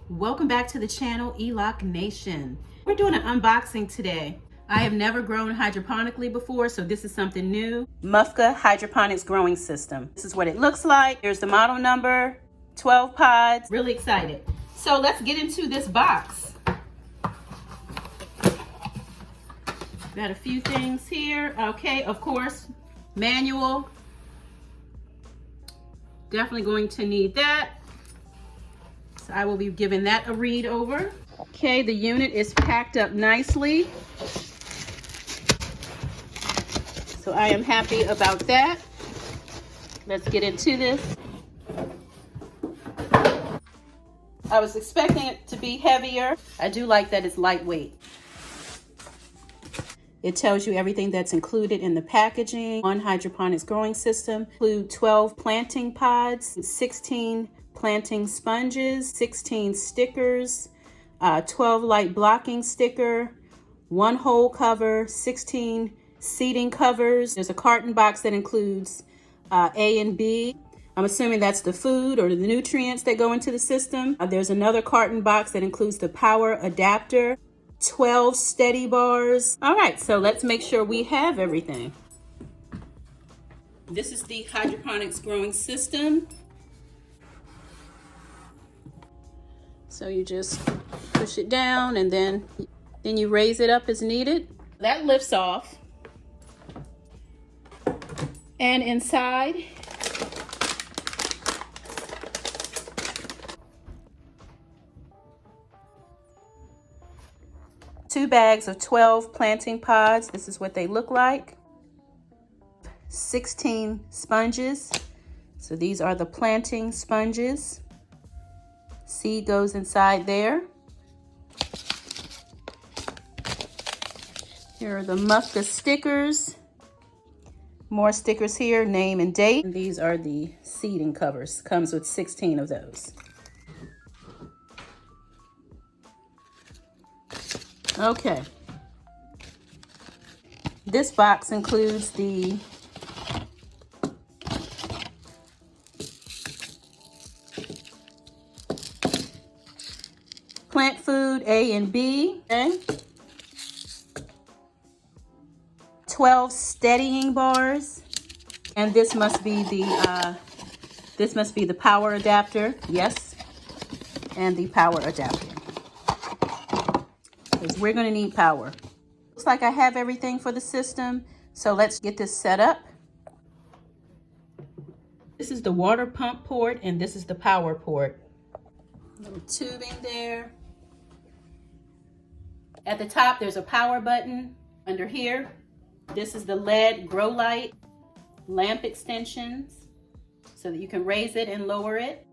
Welcome back to the channel, ELOC Nation. We're doing an unboxing today. I have never grown hydroponically before, so this is something new. MUFGA Hydroponics growing system. This is what it looks like. Here's the model number, 12 pods. Really excited. So let's get into this box. Got a few things here. Okay, of course, manual. Definitely going to need that. So I will be giving that a read over. Okay, the unit is packed up nicely. So I am happy about that. Let's get into this. I was expecting it to be heavier. I do like that it's lightweight. It tells you everything that's included in the packaging. One hydroponics growing system include 12 planting pods, 16 planting sponges, 16 stickers, 12 light blocking sticker, 1 hole cover, 16 seeding covers. There's a carton box that includes A and B. I'm assuming that's the food or the nutrients that go into the system. There's another carton box that includes the power adapter, 12 steady bars. All right, so let's make sure we have everything. This is the hydroponics growing system. So you just push it down and then you raise it up as needed. That lifts off. And inside, two bags of 12 planting pods. This is what they look like. 16 sponges. So these are the planting sponges. Seed goes inside there. Here are the MUFGA stickers. More stickers here, name and date. And these are the seeding covers. Comes with 16 of those. Okay. This box includes the plant food A and B, okay? 12 steadying bars, and this must be the power adapter, yes, and the power adapter, because we're going to need power. Looks like I have everything for the system, so let's get this set up. This is the water pump port, and this is the power port. Little tubing there. At the top, there's a power button. Under here, this is the LED grow light, lamp extensions, so that you can raise it and lower it.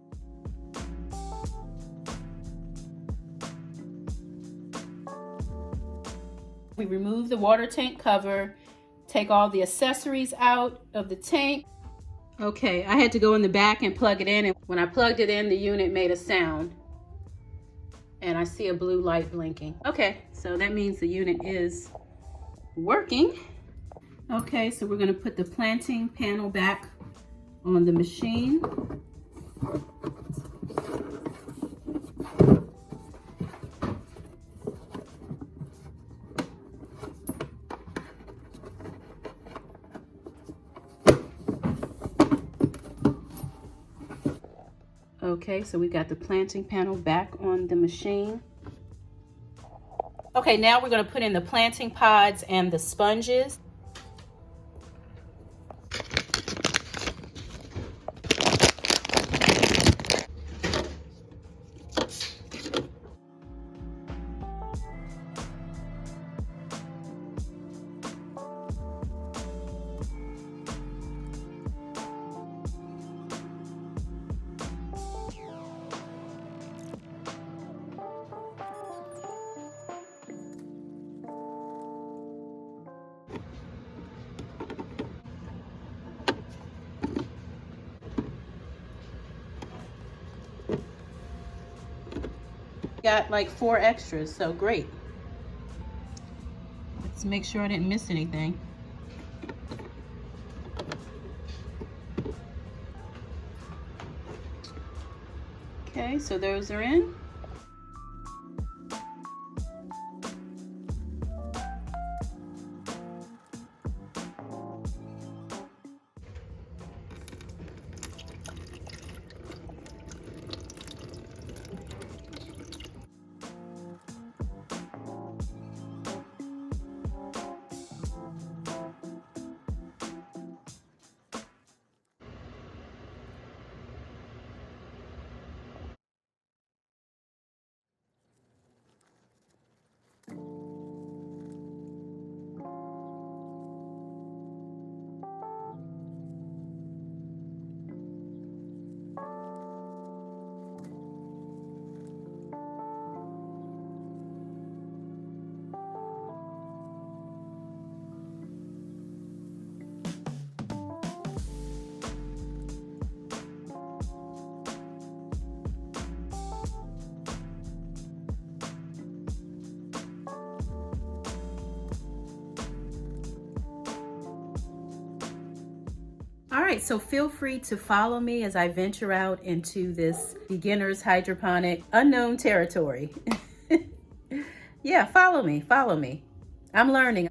We remove the water tank cover, take all the accessories out of the tank. Okay, I had to go in the back and plug it in, and when I plugged it in, the unit made a sound. And I see a blue light blinking. Okay, so that means the unit is working. Okay, so we're gonna put the planting panel back on the machine. Okay, so we got the planting panel back on the machine. Okay, now we're going to put in the planting pods and the sponges. Got like 4 extras, so great. Let's make sure I didn't miss anything. Okay, so those are in. All right, so feel free to follow me as I venture out into this beginner's hydroponic unknown territory. Yeah, follow me. I'm learning.